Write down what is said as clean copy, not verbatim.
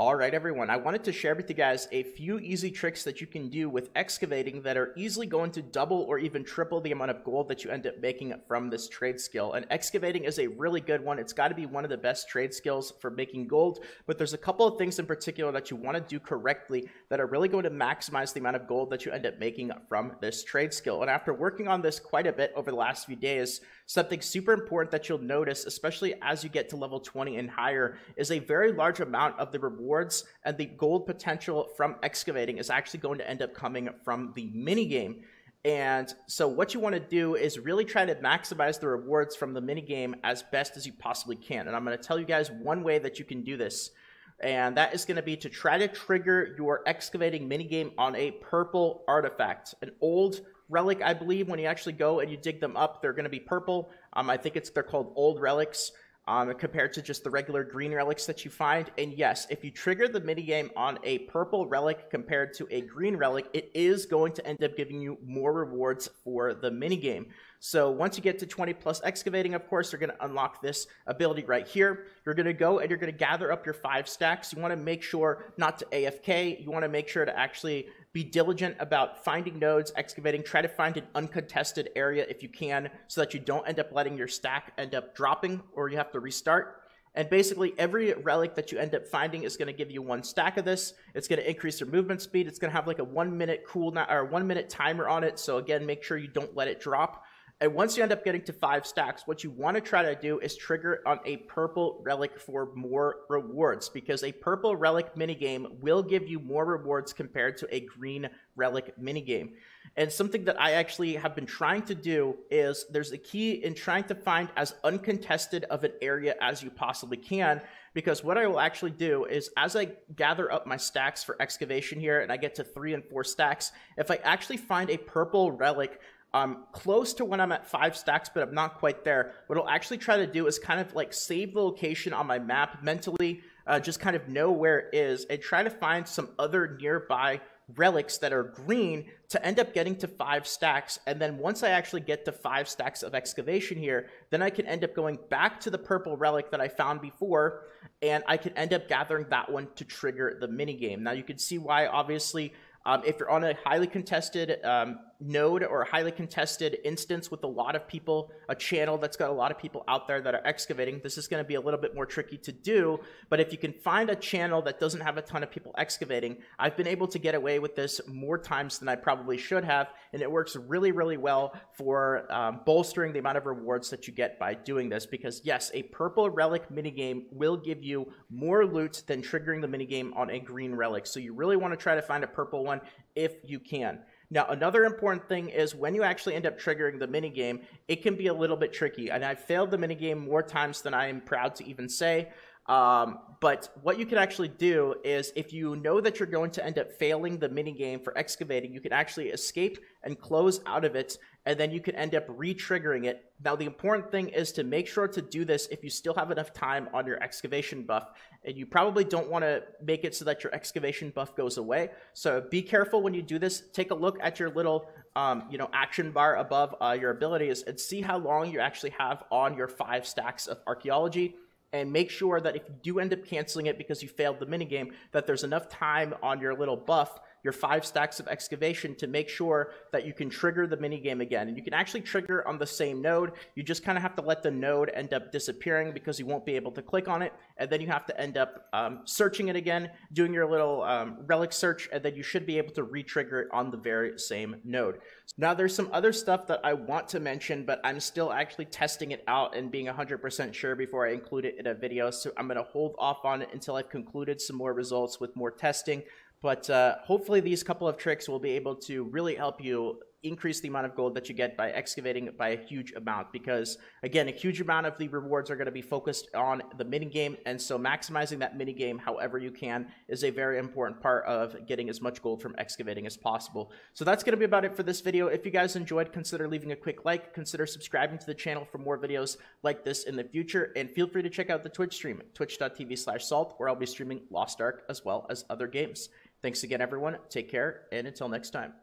All right, everyone, I wanted to share with you guys a few easy tricks that you can do with excavating that are easily going to double or even triple the amount of gold that you end up making from this trade skill. And excavating is a really good one. It's got to be one of the best trade skills for making gold, but there's a couple of things in particular that you want to do correctly that are really going to maximize the amount of gold that you end up making from this trade skill. And after working on this quite a bit over the last few days, something super important that you'll notice, especially as you get to level 20 and higher, is a very large amount of the rewards and the gold potential from excavating is actually going to end up coming from the mini game. And so what you want to do is really try to maximize the rewards from the mini game as best as you possibly can. And I'm going to tell you guys one way that you can do this, and that is going to be to try to trigger your excavating minigame on a purple artifact. An old relic, I believe, when you actually go and you dig them up, they're going to be purple. I think they're called old relics compared to just the regular green relics that you find. And yes, if you trigger the minigame on a purple relic compared to a green relic, it is going to end up giving you more rewards for the minigame. So once you get to 20 plus excavating, of course, you're going to unlock this ability right here. You're going to go and you're going to gather up your 5 stacks. You want to make sure not to AFK. You want to make sure to actually be diligent about finding nodes, excavating, try to find an uncontested area if you can, so that you don't end up letting your stack end up dropping or you have to restart. And basically every relic that you end up finding is going to give you 1 stack of this. It's going to increase your movement speed. It's going to have like a 1 minute cooldown or 1 minute timer on it. So again, make sure you don't let it drop. And once you end up getting to 5 stacks, what you want to try to do is trigger on a purple relic for more rewards, because a purple relic minigame will give you more rewards compared to a green relic minigame. And something that I actually have been trying to do is there's a key in trying to find as uncontested of an area as you possibly can, because what I will actually do is as I gather up my stacks for excavation here and I get to 3 and 4 stacks, if I actually find a purple relic close to when I'm at 5 stacks, but I'm not quite there, what I'll actually try to do is kind of like save the location on my map mentally, just kind of know where it is, and try to find some other nearby relics that are green to end up getting to 5 stacks. And then once I actually get to 5 stacks of excavation here, then I can end up going back to the purple relic that I found before, and I can end up gathering that one to trigger the minigame. Now you can see why, obviously, if you're on a highly contested node or a highly contested instance with a lot of people, a channel that's got a lot of people out there that are excavating, this is going to be a little bit more tricky to do. But if you can find a channel that doesn't have a ton of people excavating, I've been able to get away with this more times than I probably should have, and it works really, really well for bolstering the amount of rewards that you get by doing this. Because yes, a purple relic minigame will give you more loot than triggering the minigame on a green relic. So you really want to try to find a purple one if you can. Now, another important thing is when you actually end up triggering the minigame, it can be a little bit tricky. And I've failed the minigame more times than I am proud to even say. But what you can actually do is, if you know that you're going to end up failing the minigame for excavating, you can actually escape and close out of it, and then you can end up re-triggering it. Now, the important thing is to make sure to do this if you still have enough time on your excavation buff, and you probably don't want to make it so that your excavation buff goes away. So be careful when you do this. Take a look at your little action bar above your abilities and see how long you actually have on your 5 stacks of archaeology. And make sure that if you do end up canceling it because you failed the minigame, that there's enough time on your little buff, your 5 stacks of excavation, to make sure that you can trigger the minigame again. And you can actually trigger on the same node. You just kind of have to let the node end up disappearing because you won't be able to click on it. And then you have to end up searching it again, doing your little relic search, and then you should be able to re-trigger it on the very same node. Now, there's some other stuff that I want to mention, but I'm still actually testing it out and being 100% sure before I include it in a video. So I'm going to hold off on it until I've concluded some more results with more testing. But hopefully these couple of tricks will be able to really help you increase the amount of gold that you get by excavating by a huge amount, because again, a huge amount of the rewards are going to be focused on the minigame, and so maximizing that minigame however you can is a very important part of getting as much gold from excavating as possible. So that's going to be about it for this video. If you guys enjoyed, consider leaving a quick like, consider subscribing to the channel for more videos like this in the future, and feel free to check out the Twitch stream, twitch.tv/salt, where I'll be streaming Lost Ark as well as other games. Thanks again, everyone. Take care, and until next time.